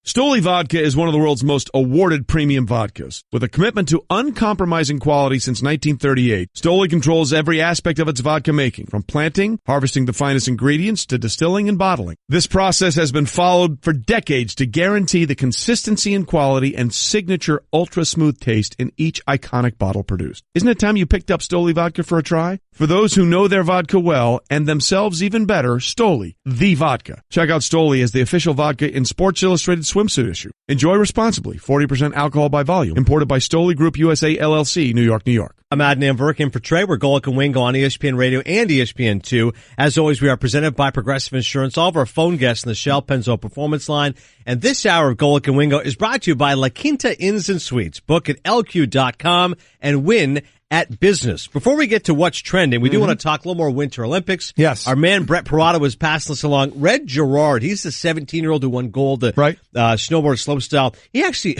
Stoli Vodka is one of the world's most awarded premium vodkas. With a commitment to uncompromising quality since 1938, Stoli controls every aspect of its vodka making, from planting, harvesting the finest ingredients, to distilling and bottling. This process has been followed for decades to guarantee the consistency and quality and signature ultra-smooth taste in each iconic bottle produced. Isn't it time you picked up Stoli Vodka for a try? For those who know their vodka well, and themselves even better, Stoli, the vodka. Check out Stoli as the official vodka in Sports Illustrated swimsuit issue. Enjoy responsibly. 40% alcohol by volume. Imported by Stoli Group USA, LLC, New York, New York. I'm Adnan Verkin for Trey. We're Golic and Wingo on ESPN Radio and ESPN2. As always, we are presented by Progressive Insurance. All of our phone guests in the Shell Pennzoil Performance Line. And this hour of Golic and Wingo is brought to you by La Quinta Inns and Suites. Book at LQ.com and win at business. Before we get to what's trending, we do want to talk a little more Winter Olympics. Yes. Our man Brett Parada was passing us along. Red Gerard, he's the 17-year-old who won gold, snowboard slopestyle. He actually,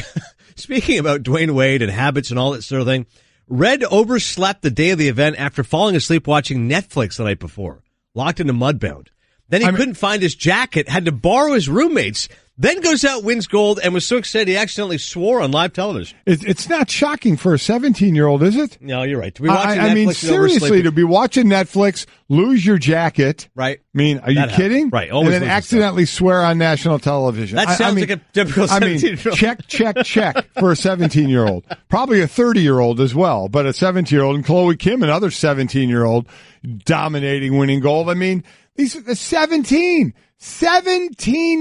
speaking about Dwayne Wade and habits and all that sort of thing, Red overslept the day of the event after falling asleep watching Netflix the night before, locked into Mudbound. Then he couldn't find his jacket, had to borrow his roommate's. Then goes out, wins gold, and was so excited he accidentally swore on live television. It's not shocking for a 17-year-old, is it? No, you're right. To be watching I mean, seriously, to be watching Netflix, lose your jacket. Right. I mean, are you kidding? Right. Always and then accidentally swear on national television. That sounds like a typical 17-year-old. Check for a 17-year-old. Probably a 30-year-old as well, but a 17-year-old. And Chloe Kim, another 17-year-old, dominating, winning gold. I mean, these are 17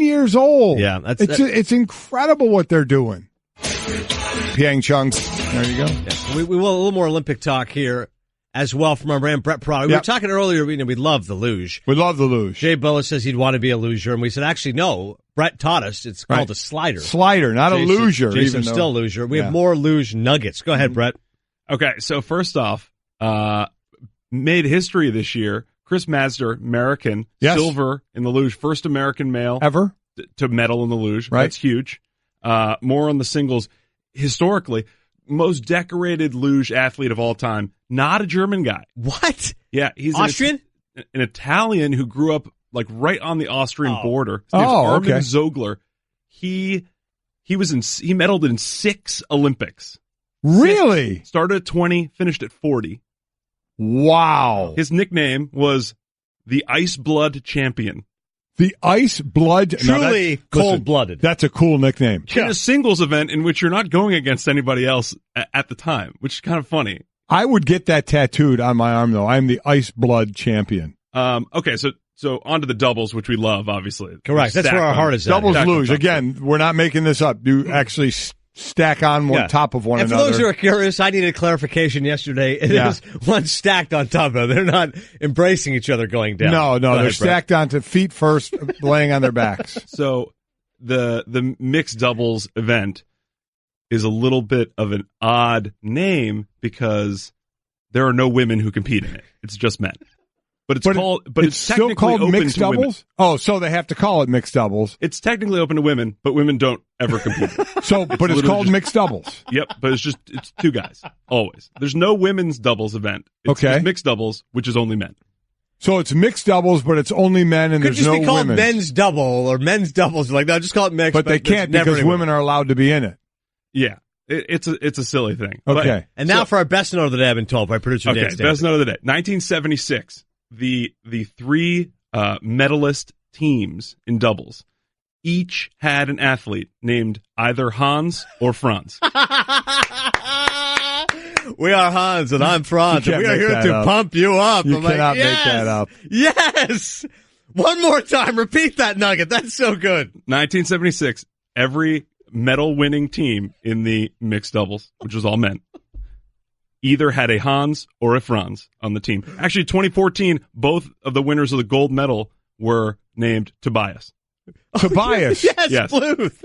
years old. Yeah, it's incredible what they're doing. Pyeongchang, there you go. Yeah, we will a little more Olympic talk here as well from our man Brett Parada. We were talking earlier, we love the luge. We love the luge. Jay Billis says he'd want to be a luger, and we said, actually, no. Brett taught us it's called a slider. Slider, not a luger. Jason's still a luger. We have more luge nuggets. Go ahead, Brett. Okay, so first off, made history this year. Chris Mazur, American, silver in the luge, first American male ever to medal in the luge. Right. That's huge. More on the singles. Historically, most decorated luge athlete of all time, not a German guy. What? Yeah, he's Austrian? An Italian who grew up like right on the Austrian border. His name's Armin Zogler. He medaled in 6 Olympics. Really? 6. Started at 20, finished at 40. Wow. His nickname was the Ice Blood Champion. The Ice Blood. Truly cold-blooded. That's a cool nickname. In a singles event in which you're not going against anybody else at the time, which is kind of funny. I would get that tattooed on my arm, though. I'm the Ice Blood Champion. Okay, so on to the doubles, which we love, obviously. Correct. That's where our heart is at. Doubles luge. Again, we're not making this up. You actually stack on top of one another. And for those who are curious, I needed clarification yesterday. It is one stacked on top of. They're not embracing each other going down. No, they're stacked onto feet first, laying on their backs. So the mixed doubles event is a little bit of an odd name because there are no women who compete in it. It's just men. But it's still called open mixed to doubles? women. Oh, so they have to call it mixed doubles. It's technically open to women, but women don't ever compete. But it's called mixed doubles. Yep, but it's 2 guys, always. There's no women's doubles event. It's mixed doubles, which is only men. So it's mixed doubles, but it's only men, and there's no women. Could just be called men's double or men's doubles. Like, no, just call it mixed. But they can't because women are allowed to be in it. Yeah. It's a silly thing. Okay. And now for our best note of the day, I've been told by producer Dan Stanley. Best note of the day. 1976. The 3 medalist teams in doubles each had an athlete named either Hans or Franz. We are Hans and I'm Franz, and we are here to pump you up. You cannot make that up. Yes! One more time, repeat that nugget. That's so good. 1976, every medal-winning team in the mixed doubles, which was all men, either had a Hans or a Franz on the team. Actually, 2014, both of the winners of the gold medal were named Tobias. Tobias? Yes. Bluth.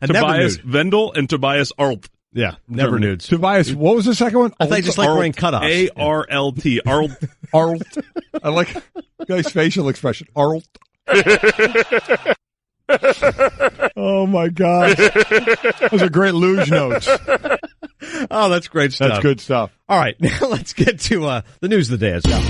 Tobias Vendel and Tobias Arlt. Yeah, never nudes. Tobias, what was the second one? I thought you just like wearing cutoffs. A-R-L-T. Arlt. Arlt. I like guy's facial expression. Arlt. Oh, my gosh. Those are great luge notes. Oh, that's great stuff. That's good stuff. All right, now let's get to the news of the day as well.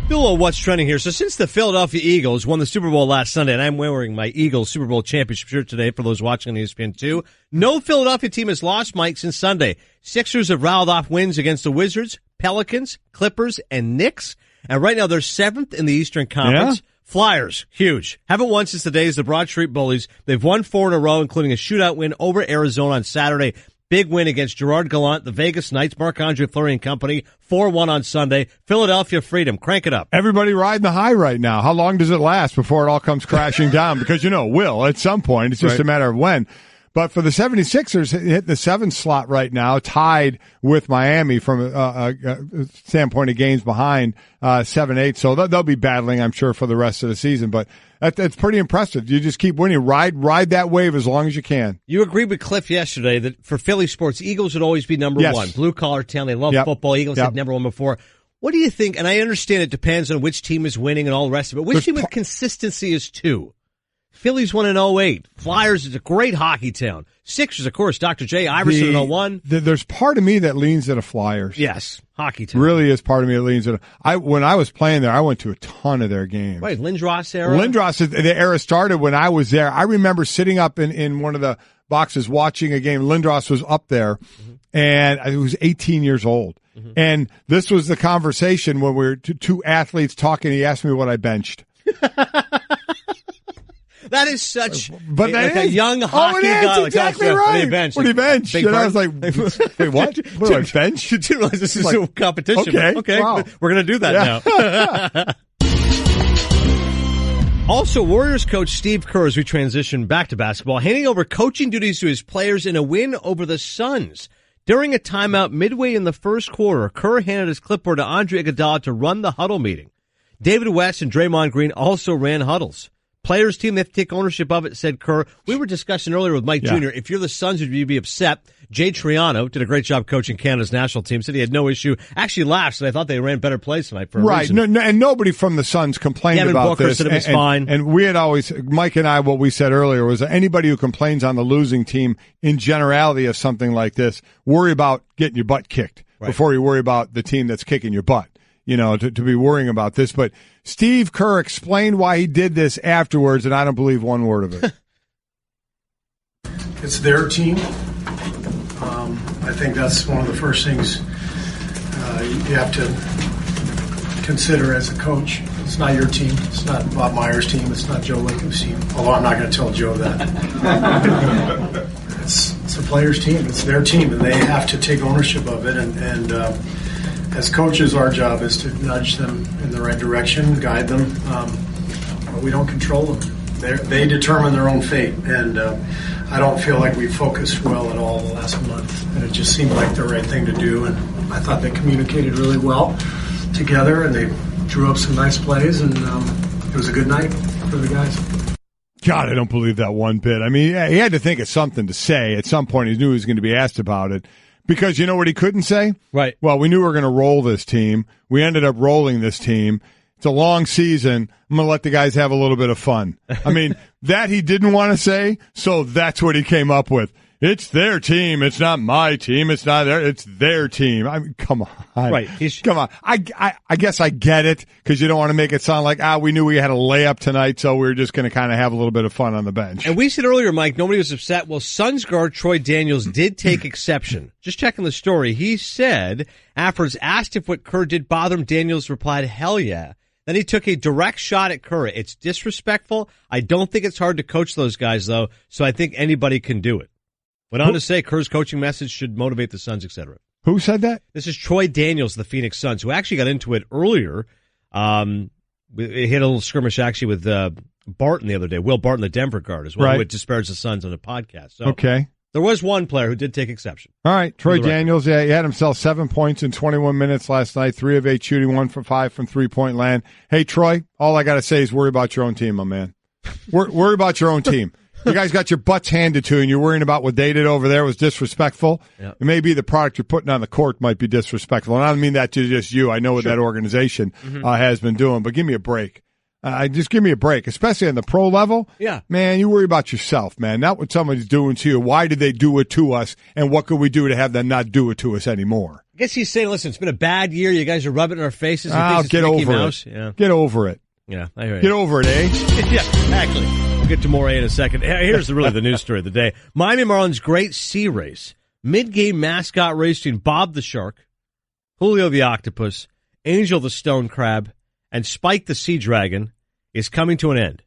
Do a little what's trending here. So since the Philadelphia Eagles won the Super Bowl last Sunday, and I'm wearing my Eagles Super Bowl championship shirt today for those watching on ESPN2, no Philadelphia team has lost, Mike, since Sunday. Sixers have rattled off wins against the Wizards, Pelicans, Clippers, and Knicks. And right now they're 7th in the Eastern Conference. Yeah. Flyers, huge. Haven't won since the days of the Broad Street Bullies. They've won 4 in a row, including a shootout win over Arizona on Saturday. Big win against Gerard Gallant, the Vegas Knights, Marc-Andre Fleury and company, 4-1 on Sunday. Philadelphia Freedom, crank it up. Everybody riding the high right now. How long does it last before it all comes crashing down? Because, it will at some point. It's just a matter of when. But for the 76ers, hitting the 7th slot right now, tied with Miami from a standpoint of games behind 7-8. So they'll be battling, I'm sure, for the rest of the season. But that's pretty impressive. You just keep winning. Ride that wave as long as you can. You agreed with Cliff yesterday that for Philly sports, Eagles would always be number one. Blue-collar town. They love football. Eagles had never won before. What do you think? And I understand it depends on which team is winning and all the rest of it. Which team with consistency is 2? Phillies won in 08. Flyers is a great hockey town. Sixers, of course, Dr. J. Iverson in 01. There's part of me that leans to the Flyers. Yes, hockey town. Really is part of me that leans to when I was playing there, I went to a ton of their games. Right, Lindros era? The era started when I was there. I remember sitting up in one of the boxes watching a game. Lindros was up there, and I was 18 years old. And this was the conversation when we were two athletes talking. He asked me what I benched. That is such a young hockey guy. Exactly right. What do you bench? And I was like, wait, what? What do I bench? You didn't realize this is a competition. Okay. Wow. We're going to do that now. Also, Warriors coach Steve Kerr, as we transition back to basketball, handing over coaching duties to his players in a win over the Suns. During a timeout midway in the first quarter, Kerr handed his clipboard to Andre Iguodala to run the huddle meeting. David West and Draymond Green also ran huddles. Players team, they have to take ownership of it, said Kerr. We were discussing earlier with Mike Jr., if you're the Suns, would you be upset? Jay Triano did a great job coaching Canada's national team, said he had no issue. Actually laughed, said I thought they ran better plays tonight for a reason. No, and nobody from the Suns complained Devin about Booker this. Said it was fine. And we had always, Mike and I, what we said earlier was that anybody who complains on the losing team in generality of something like this, worry about getting your butt kicked before you worry about the team that's kicking your butt. To be worrying about this. But Steve Kerr explained why he did this afterwards, and I don't believe one word of it. It's their team. I think that's one of the first things you have to consider as a coach. It's not your team. It's not Bob Myers' team. It's not Joe Lincoln's team, although I'm not going to tell Joe that. It's a player's team. It's their team, and they have to take ownership of it. And as coaches, our job is to nudge them in the right direction, guide them, but we don't control them. They determine their own fate, and I don't feel like we focused well at all the last month, and it just seemed like the right thing to do, and I thought they communicated really well together, and they drew up some nice plays, and it was a good night for the guys. God, I don't believe that one bit. I mean, he had to think of something to say. At some point, he knew he was going to be asked about it. Because you know what he couldn't say? Right. Well, we knew we were going to roll this team. We ended up rolling this team. It's a long season. I'm going to let the guys have a little bit of fun. I mean, that he didn't want to say, so that's what he came up with. It's their team. It's not my team. It's not it's their team. I mean, come on. Right. Come on. I guess I get it because you don't want to make it sound like, we knew we had a layup tonight, so we were just going to kind of have a little bit of fun on the bench. And we said earlier, Mike, nobody was upset. Well, Suns guard Troy Daniels did take exception. Just checking the story. He said, afterwards, asked if what Kerr did bothered him, Daniels replied, hell yeah. Then he took a direct shot at Kerr. It's disrespectful. I don't think it's hard to coach those guys, though, so I think anybody can do it. Went on to say Kerr's coaching message should motivate the Suns, etc. Who said that? This is Troy Daniels, the Phoenix Suns, who actually got into it earlier. He had a little skirmish actually with Barton the other day, Will Barton, the Denver guard, as well, who had disparaged the Suns on a podcast. So there was one player who did take exception. All right, Troy Daniels, he had himself 7 points in 21 minutes last night, 3 of 8 shooting, 1 for 5 from three-point land. Hey, Troy, all I got to say is worry about your own team, my man. Worry about your own team. You guys got your butts handed to you, and you're worrying about what they did over there was disrespectful. Yep. It may be the product you're putting on the court might be disrespectful. And I don't mean that to just you. I know what that organization has been doing, but give me a break. Just give me a break, especially on the pro level. Yeah. Man, you worry about yourself, man, not what somebody's doing to you. Why did they do it to us, and what could we do to have them not do it to us anymore? I guess he's saying, listen, it's been a bad year. You guys are rubbing it in our faces. Get over Mouse. it. Yeah. Get over it. Yeah, I hear you. Get over it, eh? Yeah, exactly. We'll get to more in a second. Here's really the news story of the day. Miami Marlins Great Sea Race. Mid-game mascot race between Bob the Shark, Julio the Octopus, Angel the Stone Crab, and Spike the Sea Dragon is coming to an end.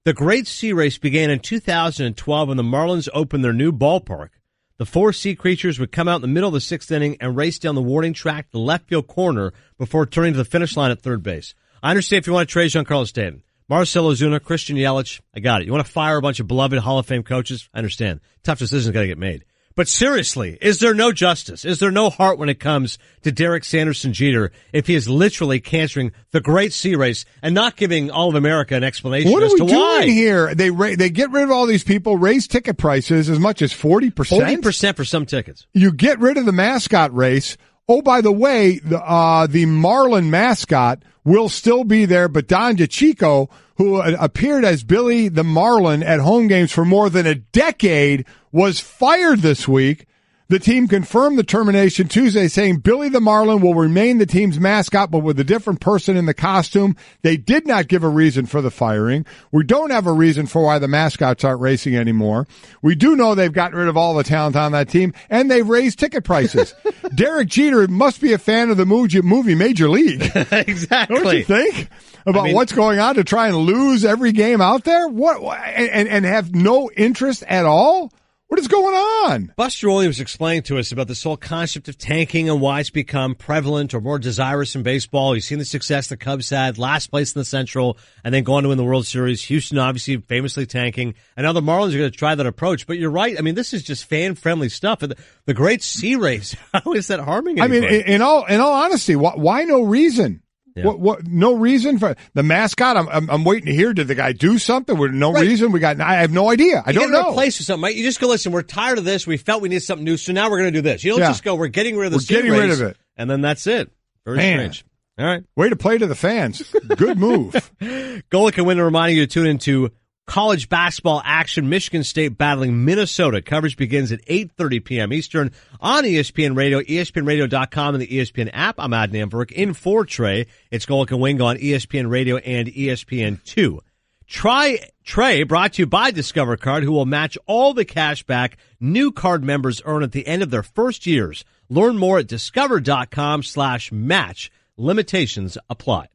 The Great Sea Race began in 2012 when the Marlins opened their new ballpark. The 4 sea creatures would come out in the middle of the 6th inning and race down the warning track to the left field corner before turning to the finish line at third base. I understand if you want to trade Giancarlo Stanton, Marcell Ozuna, Christian Yelich, I got it. You want to fire a bunch of beloved Hall of Fame coaches? I understand. Tough decisions got to get made. But seriously, is there no justice? Is there no heart when it comes to Derek Sanderson Jeter if he is literally canceling the Great Sea Race and not giving all of America an explanation what as to why? What are we doing here? They get rid of all these people, raise ticket prices as much as 40%? 40% for some tickets. You get rid of the mascot race. Oh, by the way, the Marlin mascot will still be there, but Don DeCicco, who appeared as Billy the Marlin at home games for more than a decade, was fired this week. The team confirmed the termination Tuesday, saying Billy the Marlin will remain the team's mascot, but with a different person in the costume. They did not give a reason for the firing. We don't have a reason for why the mascots aren't racing anymore. We do know they've gotten rid of all the talent on that team, and they've raised ticket prices. Derek Jeter must be a fan of the movie Major League. Exactly. Don't you think? About what's going on to try and lose every game out there? What and have no interest at all? What is going on? Buster Williams explained to us about this whole concept of tanking and why it's become prevalent or more desirous in baseball. You've seen the success the Cubs had, last place in the Central, and then going to win the World Series. Houston obviously famously tanking, and now the Marlins are going to try that approach. But you're right. I mean, this is just fan-friendly stuff. The Great Sea Race, how is that harming anybody? I mean, in all honesty, why no reason? Yeah. What? No reason for the mascot. I'm waiting to hear. Did the guy do something? With no reason. I have no idea. I don't know. Replace with something, right? You just go, listen, we're tired of this. We felt we need something new, so now we're going to do this. You don't just go, we're getting rid of the sea race. We're getting rid of it, and then that's it. Very strange. All right, way to play to the fans. Good move. Golic and Winter reminding you to tune into college basketball action. Michigan State battling Minnesota. Coverage begins at 8:30 p.m. Eastern on ESPN Radio, ESPNRadio.com, and the ESPN app. I'm Adnan Burke in for Trey. It's Golic and Wingo on ESPN Radio and ESPN2. Try Trey, brought to you by Discover Card, who will match all the cash back new card members earn at the end of their first years. Learn more at discover.com/match. Limitations apply.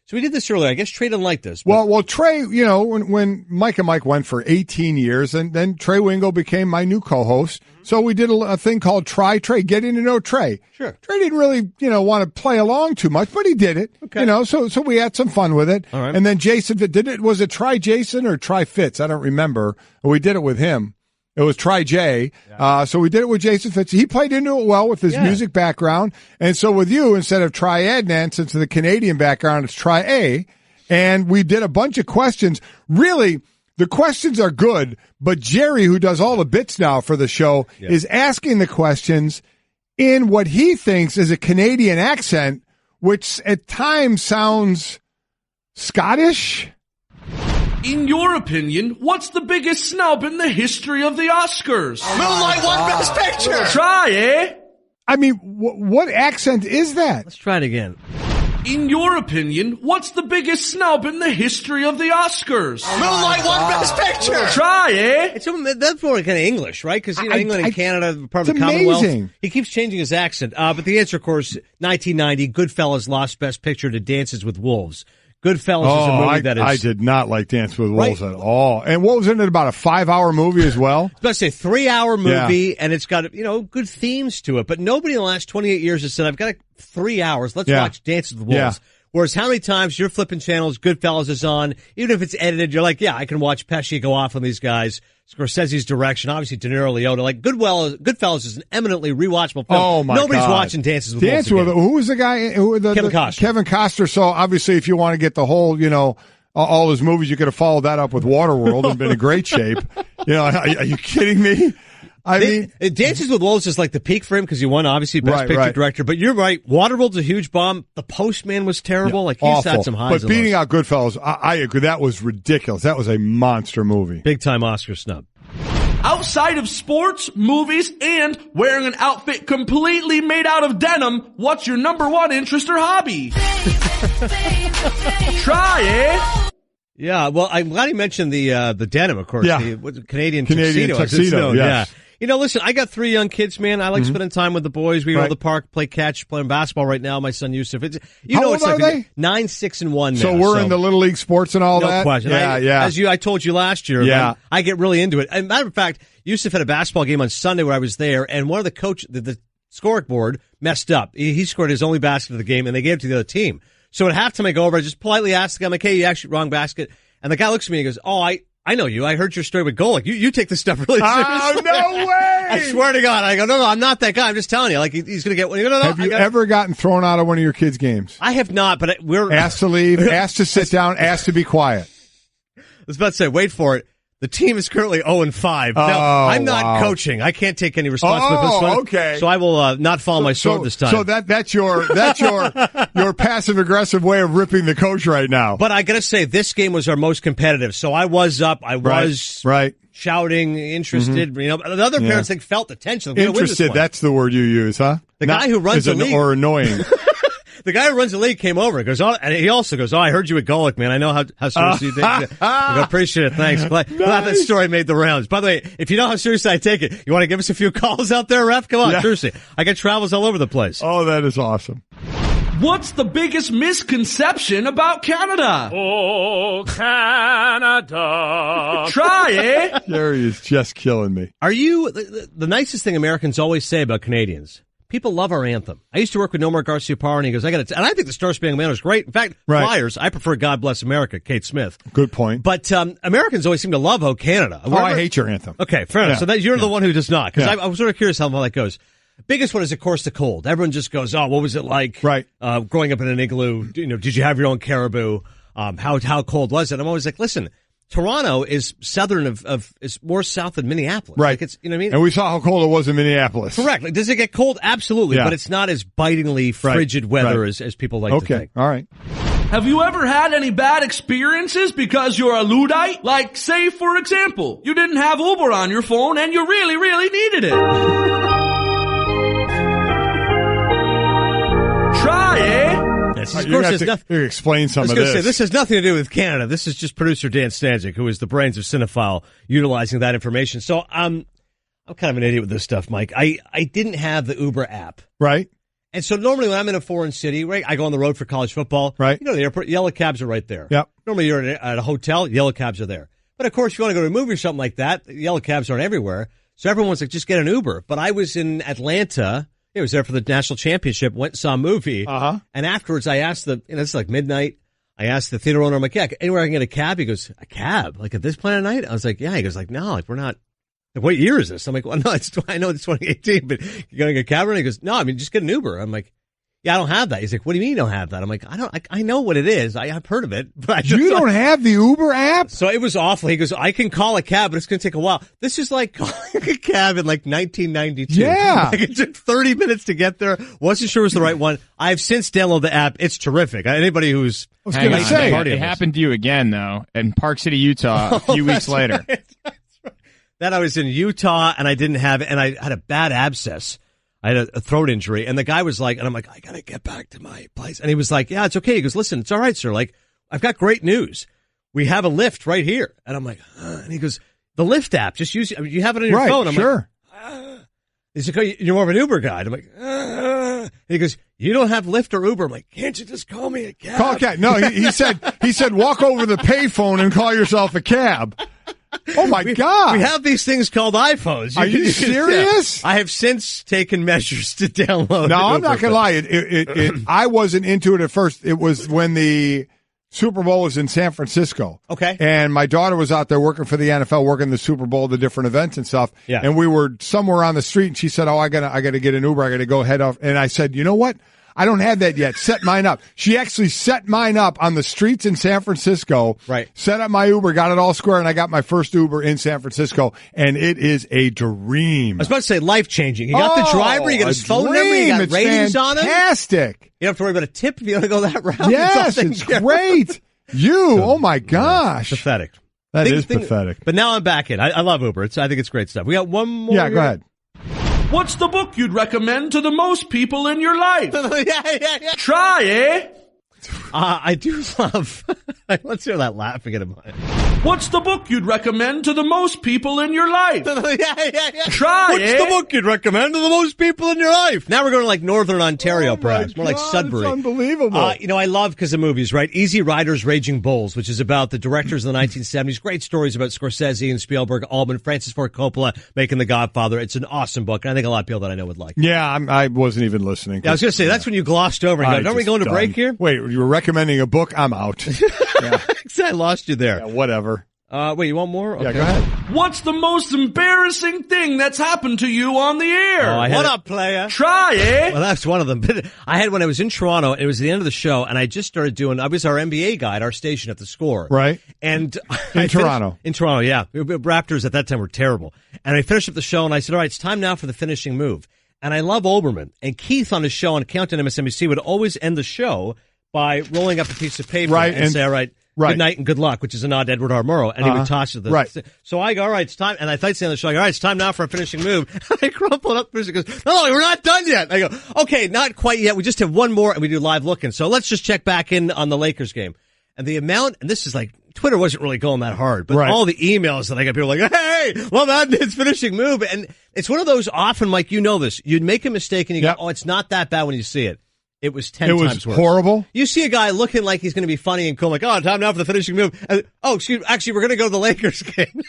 So we did this earlier. I guess Trey didn't like this. Well, Trey, when Mike and Mike went for 18 years, and then Trey Wingo became my new co-host. So we did a thing called Try Trey, getting to know Trey. Sure. Trey didn't really, want to play along too much, but he did it. Okay. So we had some fun with it. All right. And then Jason did it. Was it Try Jason or Try Fitz? I don't remember. We did it with him. It was Try Jay. Yeah. So we did it with Jason Fitz. He played into it well with his music background. And so with you, instead of Try Adnan, since the Canadian background, it's Try A. And we did a bunch of questions. Really, the questions are good, but Jerry, who does all the bits now for the show, is asking the questions in what he thinks is a Canadian accent, which at times sounds Scottish. In your opinion, what's the biggest snub in the history of the Oscars? Moonlight won Best Picture! Try, eh? I mean, what accent is that? Let's try it again. In your opinion, what's the biggest snub in the history of the Oscars? Moonlight won Best Picture! Try, eh? That's more kind of English, right? Because England and Canada are part of the Commonwealth. Amazing. He keeps changing his accent. But the answer, of course, 1990, Goodfellas lost Best Picture to Dances with Wolves. Goodfellas is a movie that is... I did not like Dance with Wolves at all. And what was in it, about a 5-hour movie as well? I was about to say 3-hour movie, and it's got, good themes to it. But nobody in the last 28 years has said, I've got 3 hours. Let's watch Dances with Wolves. Yeah. Whereas how many times you're flipping channels, Goodfellas is on, even if it's edited, you're like, I can watch Pesci go off on these guys. Scorsese's direction, obviously De Niro, Liotta. Like Goodfellas is an eminently rewatchable film. Oh my Nobody's God. watching Dances with Wolves. Who was the guy? Kevin Costner. Kevin Costner. So obviously, if you want to get the whole, all his movies, you could have followed that up with Waterworld and been in great shape. Are you kidding me? I mean, Dances with Wolves is like the peak for him because he won obviously Best Picture Director. But you're right, Waterworld's a huge bomb. The Postman was terrible. Like he's awful. had some highs. But beating out Goodfellas, I agree. That was ridiculous. That was a monster movie. Big time Oscar snub. Outside of sports, movies, and wearing an outfit completely made out of denim, what's your number one interest or hobby? Try it! Yeah, well, I'm glad you mentioned the denim, of course. Yeah. The Canadian tuxedo. as it's known. yes. Yeah. You know, listen, I got 3 young kids, man. I like spending time with the boys. We go to the park, play catch, playing basketball right now. My son Yusuf. How old are they? 9, 6, and 1 now. So we're in the Little League sports and all no that? question. Yeah. I told you last year, I get really into it. As a matter of fact, Yusuf had a basketball game on Sunday where I was there, and one of the scoreboard messed up. He scored his only basket of the game, and they gave it to the other team. So at halftime, I go over, I just politely ask the guy, I'm like, hey, you actually wrong basket. And the guy looks at me and goes, oh, I know you. I heard your story with Golic. You take this stuff really seriously. Oh, no way! I swear to God. I go, no, I'm not that guy. I'm just telling you. Like, he's going to get one. No, Have you ever gotten thrown out of one of your kids' games? I have not, but we're asked to leave, asked to sit down, asked to be quiet. I was about to say, wait for it. The team is currently 0-5. No, I'm not coaching. I can't take any responsibility for this one. Okay. So I will not follow my sword this time. So that's your passive aggressive way of ripping the coach right now. But I got to say, this game was our most competitive. So I was up. I was shouting, interested. You know, the other parents felt the tension. Interested. That's the word you use, huh? The guy who runs the league, or annoying. The guy who runs the league came over and goes, and he also goes, I heard you at Golic, man. I know how seriously you take it. I go, appreciate it. Thanks. Glad that story made the rounds. By the way, if you know how seriously I take it, you want to give us a few calls out there, Ref? Come on, seriously. I get travels all over the place. Oh, that is awesome. What's the biggest misconception about Canada? Oh, Canada. Try it. Jerry is just killing me. Are you, the nicest thing Americans always say about Canadians, people love our anthem. I used to work with Nomar Garciaparra, and he goes, and I think the Star Spangled Banner is great. In fact, Flyers, I prefer God Bless America, Kate Smith. Good point. But Americans always seem to love O Canada. I hate your anthem. Okay, fair enough. So you're the one who does not, because I was sort of curious how that goes. Biggest one is, of course, the cold. Everyone just goes, oh, what was it like growing up in an igloo? You know, did you have your own caribou? How cold was it? I'm always like, listen, Toronto is southern is more south than Minneapolis. Right. Like it's, you know what I mean? And we saw how cold it was in Minneapolis. Correct. Like, does it get cold? Absolutely. But it's not as bitingly frigid weather as people like to think. All right. Have you ever had any bad experiences because you're a Luddite? Like, say, for example, you didn't have Uber on your phone and you really, really needed it. Try it. Yes, of course, there's nothing. Explain some of this. I was going to say, this has nothing to do with Canada. This is just producer Dan Stanzik, who is the brains of Cinephile, utilizing that information. So I'm kind of an idiot with this stuff, Mike. I didn't have the Uber app. Right. And so normally when I'm in a foreign city, right, I go on the road for college football. Right. You know, the airport, yellow cabs are right there. Yep. Normally you're at a hotel, yellow cabs are there. But of course, if you want to go to a movie or something like that, yellow cabs aren't everywhere. So everyone's like, just get an Uber. But I was in Atlanta. I was there for the national championship, went and saw a movie. And afterwards I asked it's like midnight. I asked the theater owner, I'm like, yeah, anywhere I can get a cab? He goes, a cab? Like at this point of night? I was like, yeah. He goes like, no, like we're not. Like, what year is this? I'm like, well, no, I know it's 2018, but you're going to get a cab? And he goes, no, I mean, just get an Uber. I'm like, yeah, I don't have that. He's like, what do you mean you don't have that? I'm like, I know what it is. I've heard of it, but you don't have the Uber app? So it was awful. He goes, I can call a cab, but it's going to take a while. This is like calling a cab in like 1992. Yeah. Like it took 30 minutes to get there. Wasn't sure it was the right one. I've since downloaded the app. It's terrific. Anybody who's, I was going to say, it happened to you again though, in Park City, Utah, a few weeks later. Right. That I was in Utah and I didn't have it, and I had a bad abscess. I had a throat injury, and the guy was like, and I'm like, I gotta get back to my place. And he was like, yeah, it's okay. He goes, listen, it's all right, sir. Like, I've got great news. We have a Lyft right here. And I'm like, and he goes, the Lyft app, just use it. You have it on your phone. I'm sure. Like, he's like, oh, you're more of an Uber guy. I'm like, and he goes, you don't have Lyft or Uber. I'm like, can't you just call me a cab? Call a cab. No, he said, walk over the payphone and call yourself a cab. Oh my God! We have these things called iPhones. Are you serious? I have since taken measures to download. No, I'm not gonna lie. I wasn't into it at first. It was when the Super Bowl was in San Francisco. Okay. And my daughter was out there working for the NFL, working the Super Bowl, the different events and stuff. Yeah. And we were somewhere on the street, and she said, "Oh, I gotta get an Uber. I gotta go head off." And I said, "You know what? I don't have that yet. Set mine up." She actually set mine up on the streets in San Francisco. Right. Set up my Uber, got it all square, and I got my first Uber in San Francisco, and it is a dream. I was about to say life-changing. You got the driver, you got his phone number, you got ratings on him. Fantastic. You don't have to worry about a tip if you want to go that route. Yes, it's great. Oh my gosh. Pathetic. That is pathetic. But now I'm back in. I love Uber. I think it's great stuff. We got one more. Yeah, go ahead. What's the book you'd recommend to the most people in your life? yeah. Try, eh? I do love. Let's hear that laughing at him. What's the book you'd recommend to the most people in your life? yeah. Try, What's eh? the book you'd recommend to the most people in your life? Now we're going to like Northern Ontario, perhaps. More like God, Sudbury. It's unbelievable. I love because of movies, right? Easy Riders, Raging Bulls, which is about the directors of the 1970s. Great stories about Scorsese and Spielberg, Altman, Francis Ford Coppola making The Godfather. It's an awesome book, and I think a lot of people that I know would like. Yeah, I wasn't even listening. Yeah, I was going to say, that's when you glossed over and go, don't we go into break here? Wait, you were recommending a book? I'm out. Yeah. I lost you there. Yeah, whatever. Wait, you want more? Okay. Yeah, go ahead. What's the most embarrassing thing that's happened to you on the air? What up, player? Try, eh? Well, that's one of them. But I had when I was in Toronto, it was the end of the show, and I just started doing, I was our NBA guy at our station at the Score. Right. And In Toronto. In Toronto, yeah. Raptors at that time were terrible. And I finished up the show, and I said, all right, it's time now for the finishing move. And I love Olbermann. And Keith on his show on Countdown MSNBC would always end the show by rolling up a piece of paper and say, all right, good night and good luck, which is a nod to Edward R. Murrow, and he would toss it. So I go, all right, it's time. And I thought on the show, I go, all right, it's time now for a finishing move. I crumple it up. He goes, no, we're not done yet. I go, okay, not quite yet. We just have one more, and we do live looking. So let's just check back in on the Lakers game. And the amount, and this is like, Twitter wasn't really going that hard, but all the emails that I got, people like, hey, well, it's finishing move. And it's one of those often, Mike, you know this. You'd make a mistake, and you go, oh, it's not that bad when you see it. It was 10 times worse. It was horrible. You see a guy looking like he's going to be funny and cool, like, oh, time now for the finishing move. And, actually, we're going to go to the Lakers game.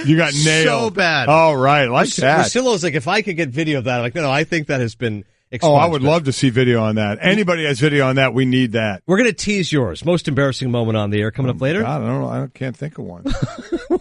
You got nailed. So bad. Oh, right. Like that. Russillo's like, if I could get video of that, I'm like, no, I think that has been expunged. Oh, I would love to see video on that. Anybody has video on that, we need that. We're going to tease yours. Most embarrassing moment on the air coming up later. I don't know. I can't think of one.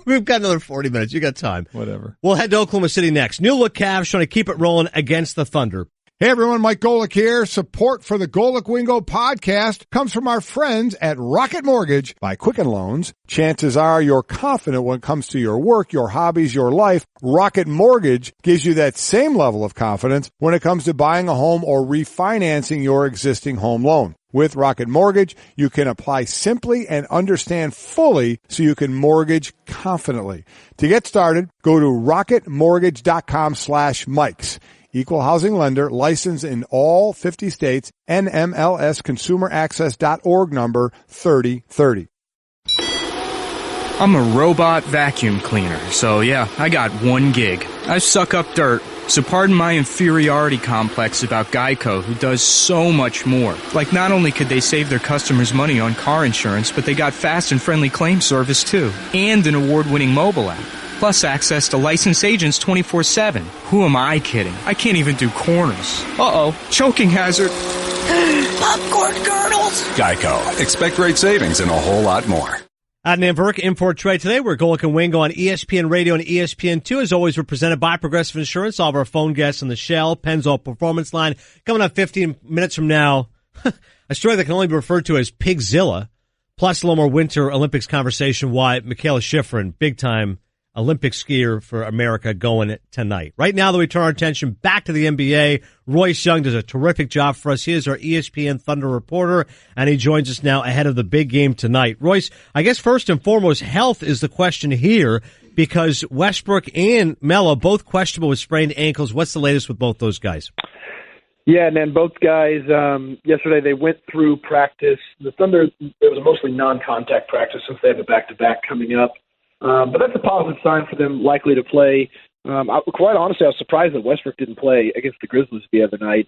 We've got another 40 minutes. You got time. Whatever. We'll head to Oklahoma City next. New look Cavs trying to keep it rolling against the Thunder. Hey everyone, Mike Golick here. Support for the Golick Wingo podcast comes from our friends at Rocket Mortgage by Quicken Loans. Chances are you're confident when it comes to your work, your hobbies, your life. Rocket Mortgage gives you that same level of confidence when it comes to buying a home or refinancing your existing home loan. With Rocket Mortgage, you can apply simply and understand fully so you can mortgage confidently. To get started, go to rocketmortgage.com/Mikes. Equal housing lender, licensed in all 50 states, NMLS consumeraccess.org number 3030. I'm a robot vacuum cleaner, so yeah, I got one gig. I suck up dirt, so pardon my inferiority complex about Geico, who does so much more. Like, not only could they save their customers money on car insurance, but they got fast and friendly claim service too, and an award-winning mobile app. Plus access to licensed agents 24/7. Who am I kidding? I can't even do corners. Uh-oh, choking hazard. Popcorn kernels. Geico. Expect great savings and a whole lot more. Adnan Burke in for Trey today. We're Golick and Wingo on ESPN Radio and ESPN2. As always, we're presented by Progressive Insurance. All of our phone guests on the Shell Pennzoil Performance Line. Coming up 15 minutes from now, a story that can only be referred to as Pigzilla, plus a little more Winter Olympics conversation why Michaela Schifrin, big-time Olympic skier for America, going tonight. Right now, though, we turn our attention back to the NBA. Royce Young does a terrific job for us. He is our ESPN Thunder reporter, and he joins us now ahead of the big game tonight. Royce, I guess first and foremost, health is the question here because Westbrook and Melo both questionable with sprained ankles. What's the latest with both those guys? Yeah, and then both guys, yesterday they went through practice. The Thunder, it was a mostly non-contact practice since they have a back-to-back coming up. But that's a positive sign for them, likely to play. Quite honestly, I was surprised that Westbrook didn't play against the Grizzlies the other night.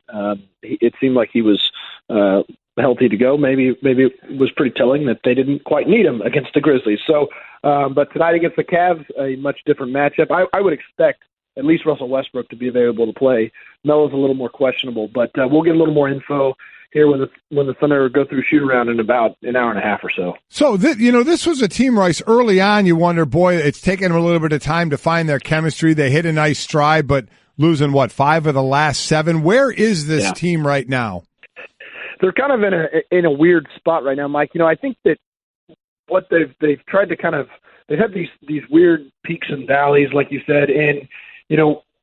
It seemed like he was healthy to go. Maybe it was pretty telling that they didn't quite need him against the Grizzlies. So, but tonight against the Cavs, a much different matchup. I would expect at least Russell Westbrook to be available to play. Melo's a little more questionable, but we'll get a little more info here when the Thunder go through shoot-around in about an hour and a half or so. So, this was a team, Royce, early on you wonder, boy, it's taken them a little bit of time to find their chemistry. They hit a nice stride, but losing, 5 of the last 7? Where is this team right now? They're kind of in a weird spot right now, Mike. I think that what they've tried to kind of – they've had these weird peaks and valleys, like you said, and,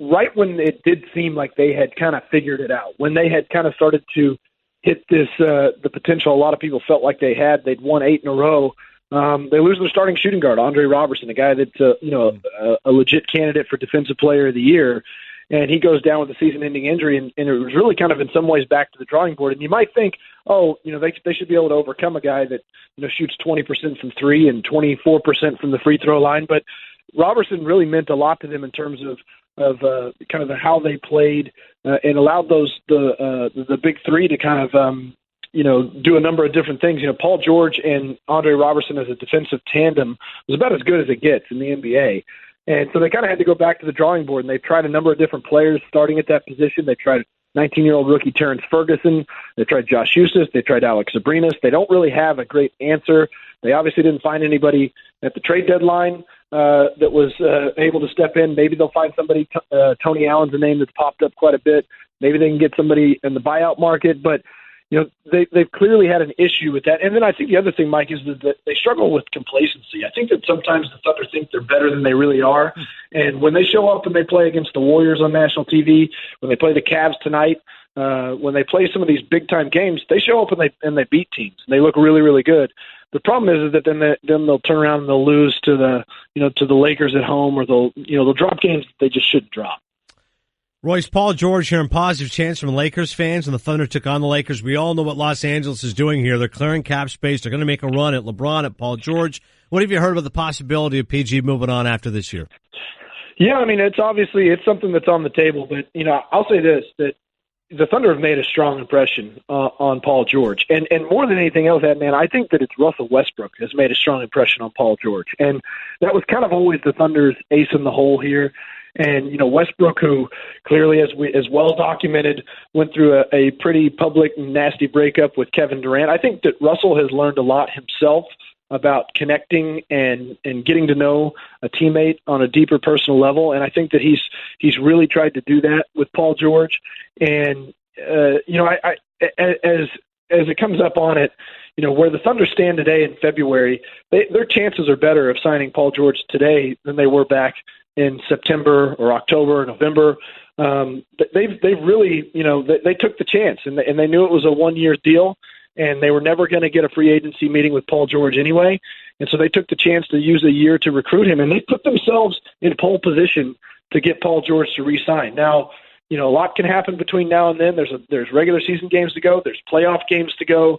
right when it did seem like they had kind of figured it out, when they had kind of started to hit this, the potential a lot of people felt like they had. They'd won 8 in a row. They lose their starting shooting guard, Andre Robertson, a guy that's a legit candidate for Defensive Player of the Year, and he goes down with a season-ending injury, and it was really kind of in some ways back to the drawing board. And you might think, they should be able to overcome a guy that shoots 20% from three and 24% from the free throw line, but Robertson really meant a lot to them in terms of kind of how they played and allowed the big three to kind of do a number of different things. Paul George and Andre Robertson as a defensive tandem was about as good as it gets in the NBA. And so they kind of had to go back to the drawing board, and they've tried a number of different players starting at that position. They tried 19-year-old rookie Terrence Ferguson. They tried Josh Huestis. They tried Alex Sabrinas. They don't really have a great answer. They obviously didn't find anybody at the trade deadline that was able to step in. Maybe they'll find somebody. Tony Allen's a name that's popped up quite a bit. Maybe they can get somebody in the buyout market. But, they've clearly had an issue with that. And then I think the other thing, Mike, is that they struggle with complacency. I think that sometimes the Thunder think they're better than they really are. And when they show up and they play against the Warriors on national TV, when they play the Cavs tonight, when they play some of these big-time games, they show up and they beat teams. And they look really, really good. The problem is that then they'll turn around and they'll lose to the Lakers at home, or they'll drop games that they just shouldn't drop. Royce, Paul George hearing positive chants from Lakers fans, and the Thunder took on the Lakers. We all know what Los Angeles is doing here. They're clearing cap space. They're going to make a run at LeBron, at Paul George. What have you heard about the possibility of PG moving on after this year? Yeah, I mean, it's something that's on the table. But, I'll say this, that the Thunder have made a strong impression on Paul George. And more than anything else, I think that it's Russell Westbrook has made a strong impression on Paul George. And that was kind of always the Thunder's ace in the hole here. And, Westbrook, who clearly, as well documented, went through a pretty public and nasty breakup with Kevin Durant. I think that Russell has learned a lot himself about connecting and getting to know a teammate on a deeper personal level. And I think that he's really tried to do that with Paul George. And, as it comes up on it, where the Thunder stand today in February, their chances are better of signing Paul George today than they were back in September or October or November. They've really, they took the chance, and they knew it was a 1-year deal, and they were never going to get a free agency meeting with Paul George anyway. And so they took the chance to use a year to recruit him, and they put themselves in pole position to get Paul George to re-sign. Now, a lot can happen between now and then. There's regular season games to go. There's playoff games to go.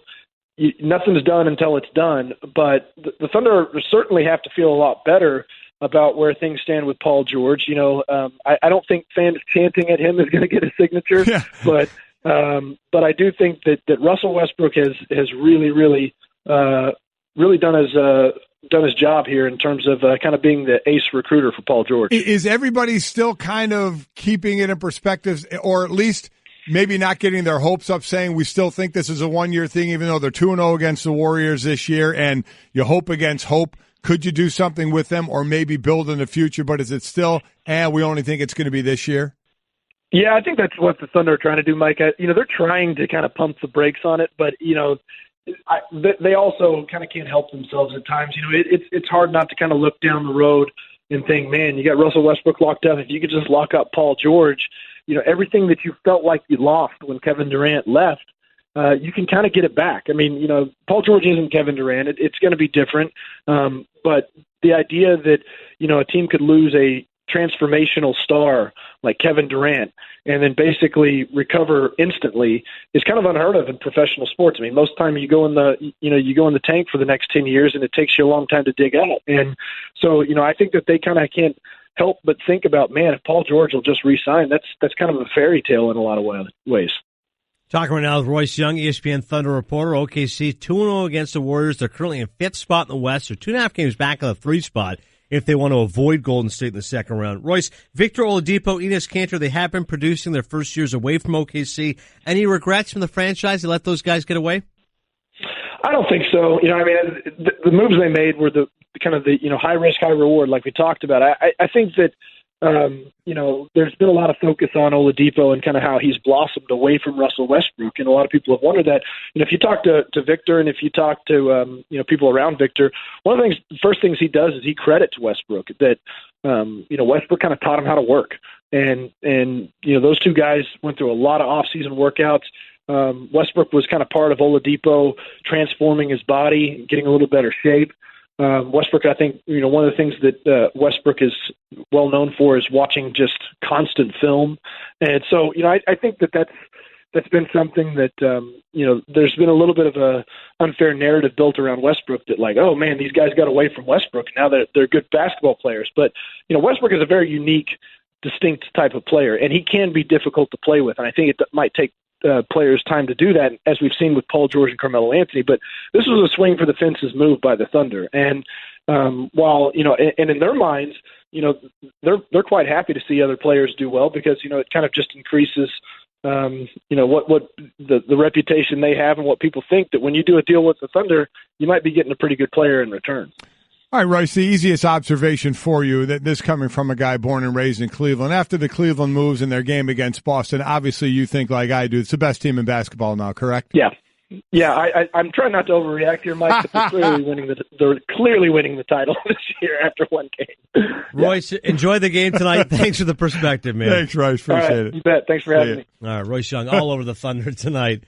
Nothing's done until it's done. But the Thunder certainly have to feel a lot better about where things stand with Paul George. I don't think fans chanting at him is going to get a signature, but I do think that Russell Westbrook has really, really, really done his job here in terms of kind of being the ace recruiter for Paul George. Is everybody still kind of keeping it in perspective, or at least maybe not getting their hopes up, saying we still think this is a 1-year thing, even though they're 2-0 against the Warriors this year, and you hope against hope? Could you do something with them or maybe build in the future, but is it still, we only think it's going to be this year? Yeah, I think that's what the Thunder are trying to do, Mike. They're trying to kind of pump the brakes on it, but, they also kind of can't help themselves at times. It's hard not to kind of look down the road and think, man, you got Russell Westbrook locked up. If you could just lock up Paul George, everything that you felt like you lost when Kevin Durant left, you can kind of get it back. Paul George isn't Kevin Durant. It's going to be different. But the idea that, a team could lose a transformational star like Kevin Durant and then basically recover instantly is kind of unheard of in professional sports. Most of the time you go in the tank for the next 10 years and it takes you a long time to dig out. And so, I think that they kind of can't help but think about, man, if Paul George will just re-sign, that's kind of a fairy tale in a lot of ways. Talking right now with Royce Young, ESPN Thunder reporter. OKC 2-0 against the Warriors. They're currently in 5th spot in the West. They're 2.5 games back on the 3 spot if they want to avoid Golden State in the second round. Royce, Victor Oladipo, Enes Kanter, they have been producing their first years away from OKC. Any regrets from the franchise to let those guys get away? I don't think so. The moves they made were the kind of the high risk, high reward, like we talked about. I think that there's been a lot of focus on Oladipo and kind of how he's blossomed away from Russell Westbrook, and a lot of people have wondered that. If you talk to Victor and if you talk to people around Victor, one of the first things he does is he credits Westbrook that Westbrook kind of taught him how to work, and those two guys went through a lot of off-season workouts. Westbrook was kind of part of Oladipo transforming his body, getting a little better shape. Westbrook, I think, one of the things that Westbrook is well known for is watching just constant film. And so, I think that's been something that, there's been a little bit of a unfair narrative built around Westbrook that like, oh man, these guys got away from Westbrook. Now they're good basketball players. But, Westbrook is a very unique, distinct type of player, and he can be difficult to play with. And I think it might take players time to do that, as we've seen with Paul George and Carmelo Anthony. But this was a swing for the fences move by the Thunder. And while, and in their minds, they're quite happy to see other players do well because, it kind of just increases what the reputation they have and what people think that when you do a deal with the Thunder, you might be getting a pretty good player in return. All right, Royce, the easiest observation for you, that this coming from a guy born and raised in Cleveland. After the Cleveland moves in their game against Boston, obviously you think like I do, it's the best team in basketball now, correct? Yeah. Yeah, I'm trying not to overreact here, Mike, but they're clearly winning the title this year after one game. Royce, enjoy the game tonight. Thanks for the perspective, man. Thanks, Royce. Appreciate it. You bet. Thanks for having me. All right, Royce Young, all over the Thunder tonight.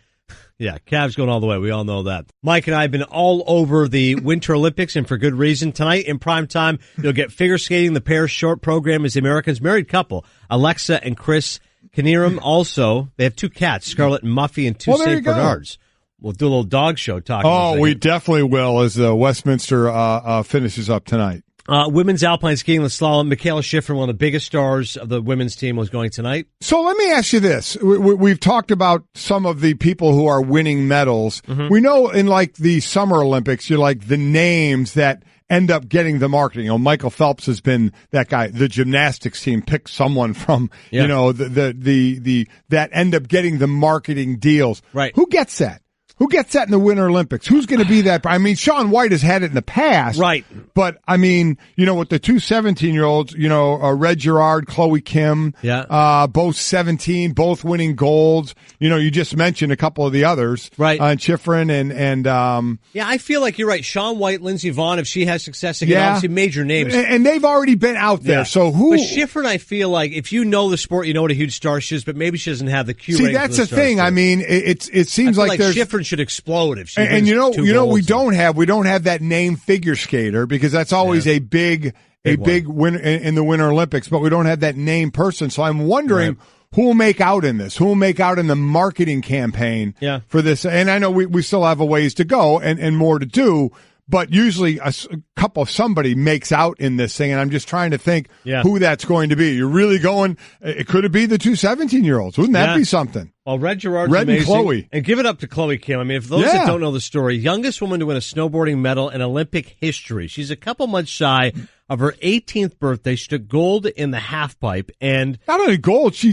Yeah, Cavs going all the way. We all know that. Mike and I have been all over the Winter Olympics, and for good reason. Tonight in prime time, you'll get figure skating. The pair short program is the Americans' married couple, Alexa and Chris Knierim. Also, they have two cats, Scarlett and Muffy, and two St. Bernards. We'll do a little dog show talking. Oh, we definitely will as Westminster finishes up tonight. Women's alpine skiing, the slalom. Michaela Schifrin, one of the biggest stars of the women's team, was going tonight. So let me ask you this. We've talked about some of the people who are winning medals. Mm-hmm. We know in like the Summer Olympics, you're like the names that end up getting the marketing. Michael Phelps has been that guy. The gymnastics team picked someone from, the that end up getting the marketing deals. Right. Who gets that? Who gets that in the Winter Olympics? Who's going to be that? I mean, Shaun White has had it in the past. Right. But, I mean, with the two 17-year-olds, Red Gerard, Chloe Kim, both 17, both winning golds. You just mentioned a couple of the others. Right. Schifrin and yeah, I feel like you're right. Shaun White, Lindsey Vonn, if she has success again, obviously major names. And they've already been out there. Yeah. So who? But Schifrin, I feel like if you know the sport, you know what a huge star she is, but maybe she doesn't have the Q rating. See, that's the thing. I mean, it seems like there's Schifrin should explode if she and we don't have that name figure skater because that's always a big win in the Winter Olympics, but we don't have that name person. So I'm wondering who will make out in this, who will make out in the marketing campaign for this. And I know we still have a ways to go and more to do, but usually somebody makes out in this thing, and I'm just trying to think who that's going to be. You're really going, could it be the two 17-year-olds? Wouldn't that be something? Well, Red Gerard's Red amazing. And Chloe. And give it up to Chloe Kim. I mean, for those that don't know the story, youngest woman to win a snowboarding medal in Olympic history. She's a couple months shy of her 18th birthday. She took gold in the halfpipe. And not only gold, she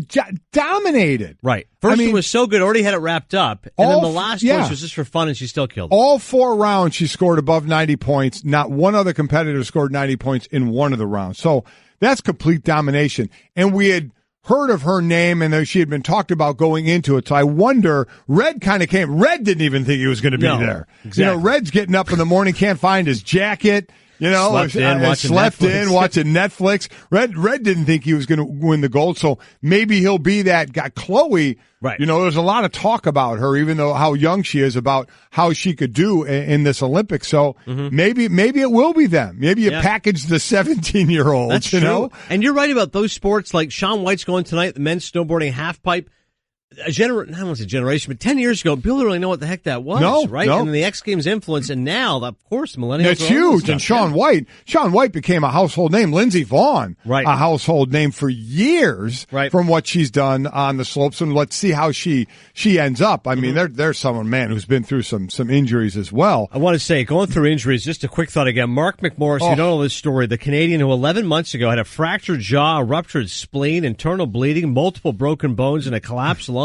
dominated. Right. First one was so good, already had it wrapped up. And then the last one was just for fun, and she still killed it. All 4 rounds, she scored above 90 points. Not one other competitor scored 90 points in one of the rounds. So that's complete domination. And we had heard of her name, and she had been talked about going into it. So I wonder, Red kind of came. Red didn't even think he was going to be there. Exactly. Red's getting up in the morning, can't find his jacket. Slept in watching Netflix. Red didn't think he was going to win the gold, so maybe he'll be that guy. Chloe, right? There's a lot of talk about her, even though how young she is, about how she could do in this Olympics. So maybe it will be them. Maybe you package the 17-year-olds. That's true. And you're right about those sports. Like Shaun White's going tonight, the men's snowboarding halfpipe. I don't want to say generation, but 10 years ago, people didn't really know what the heck that was, right? No. And the X Games influence, and now, of course, the millennials. It's huge. And Shaun White became a household name. Lindsey Vonn, a household name for years, from what she's done on the slopes. And let's see how she ends up. I mean, there's someone, who's been through some injuries as well. I want to say, going through injuries, just a quick thought again. Mark McMorris, you don't know this story, the Canadian who 11 months ago had a fractured jaw, a ruptured spleen, internal bleeding, multiple broken bones, and a collapsed lung.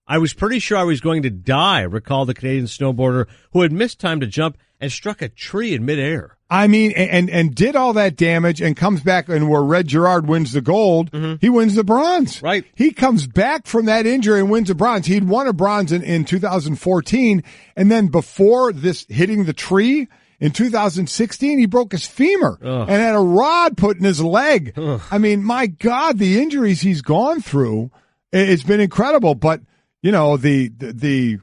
I was pretty sure I was going to die, recalled the Canadian snowboarder who had missed time to jump and struck a tree in midair. I mean, and did all that damage and comes back, and where Red Gerard wins the gold, he wins the bronze. Right. He comes back from that injury and wins a bronze. He'd won a bronze in 2014, and then before this hitting the tree, in 2016, he broke his femur and had a rod put in his leg. I mean, my God, the injuries he's gone through, it's been incredible. But, the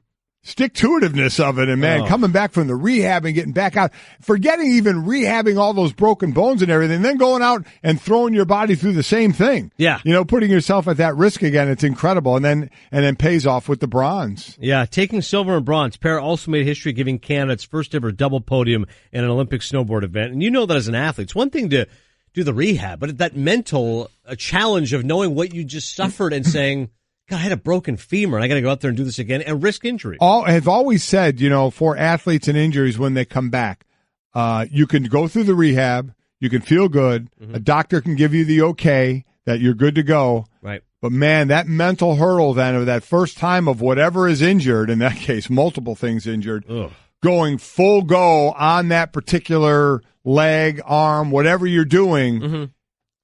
stick-to-itiveness of it, and man, coming back from the rehab and getting back out, forgetting even rehabbing all those broken bones and everything, then going out and throwing your body through the same thing. Yeah. Putting yourself at that risk again, it's incredible, and then pays off with the bronze. Yeah, taking silver and bronze. Para also made history giving Canada its first ever double podium in an Olympic snowboard event. And you know that as an athlete, it's one thing to do the rehab, but that mental challenge of knowing what you just suffered and saying, God, I had a broken femur and I got to go out there and do this again and risk injury. I've always said, for athletes and injuries when they come back, you can go through the rehab, you can feel good, a doctor can give you the okay that you're good to go. Right. But man, that mental hurdle then of that first time of whatever is injured, in that case, multiple things injured, going full go on that particular leg, arm, whatever you're doing,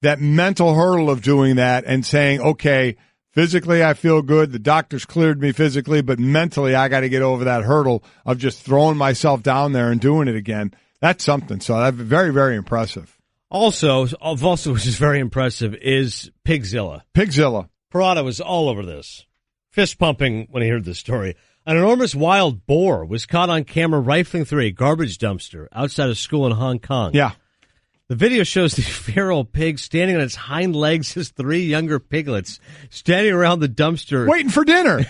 that mental hurdle of doing that and saying, okay, physically, I feel good. The doctor's cleared me physically, but mentally, I got to get over that hurdle of just throwing myself down there and doing it again. That's something. So that's very, very impressive. Also, which is very impressive, is Pigzilla. Parada was all over this, fist pumping when he heard this story. An enormous wild boar was caught on camera rifling through a garbage dumpster outside a school in Hong Kong. Yeah. The video shows the feral pig standing on its hind legs as 3 younger piglets standing around the dumpster. Waiting for dinner.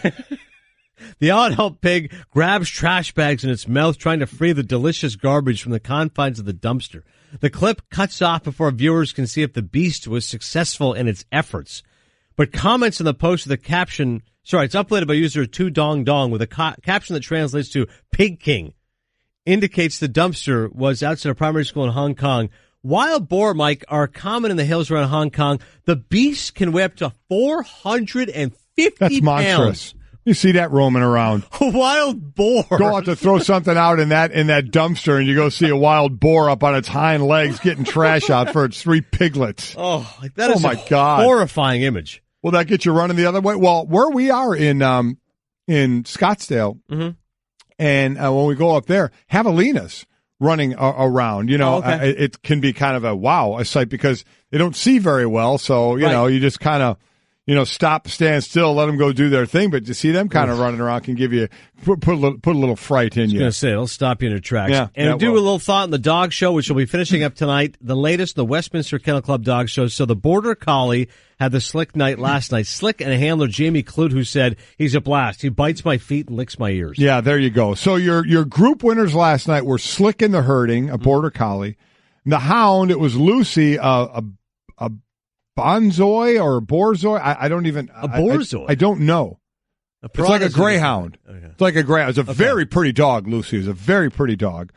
The odd-help pig grabs trash bags in its mouth, trying to free the delicious garbage from the confines of the dumpster. The clip cuts off before viewers can see if the beast was successful in its efforts. But comments in the post with the caption, it's uploaded by user 2dongdong with a caption that translates to Pig King, indicates the dumpster was outside a primary school in Hong Kong. Wild boar, Mike, are common in the hills around Hong Kong. The beast can weigh up to 450 That's monstrous. pounds. You see that roaming around. A wild boar. Go out to throw something out in that dumpster, and you go see a wild boar up on its hind legs getting trash out for its 3 piglets. Oh, that is my God. Horrifying image. Will that get you running the other way? Well, where we are in Scottsdale, and when we go up there, javelinas running around. It can be kind of a sight because they don't see very well. So, you just kind of, stop, stand still, let them go do their thing. But to see them kind of running around can give you, put a little fright in you. I was going to say, it'll stop you in your tracks. Yeah, and do a little thought in the dog show, which will be finishing up tonight. The latest, the Westminster Kennel Club dog show. So the Border Collie had the Slick night last night. Slick and handler Jamie Clute, who said, he's a blast. He bites my feet and licks my ears. Yeah, there you go. So your group winners last night were Slick in the Herding, a Border Collie. The Hound, it was Lucy, a Bonzoy or a Borzoi. I don't even. A Borzoi? I don't know. It's like a greyhound. Okay. It's like a greyhound. It's a very pretty dog, Lucy. It's a very pretty dog.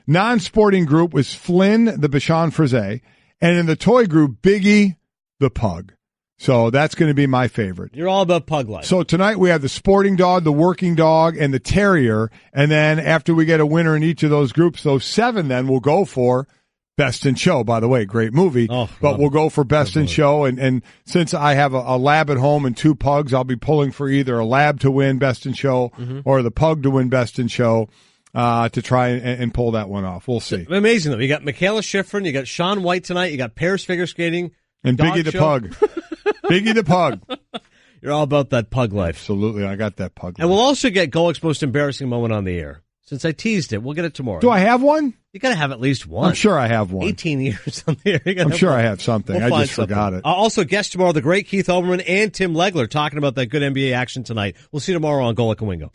Non-sporting group was Flynn, the Bichon Frise. And in the toy group, Biggie, the Pug. So that's going to be my favorite. You're all about pug life. So tonight we have the sporting dog, the working dog, and the terrier. And then after we get a winner in each of those groups, those 7 then will go for Best in Show. By the way, great movie. But we'll go for Best in Show. And since I have a lab at home and 2 pugs, I'll be pulling for either a lab to win Best in Show or the pug to win Best in Show to try and pull that one off. We'll see. Amazing, though. You got Michaela Schifrin, you got Shaun White tonight, you got Paris Figure Skating. And Biggie the Pug. Biggie the Pug. You're all about that pug life. Absolutely. I got that pug life. And we'll also get Golick's most embarrassing moment on the air. Since I teased it, we'll get it tomorrow. Do I have one? You got to have at least one. I'm sure I have one. 18 years on the air. I'm sure I have something. I just forgot it. Also, guest tomorrow, the great Keith Olbermann and Tim Legler talking about that good NBA action tonight. We'll see you tomorrow on Golick and Wingo.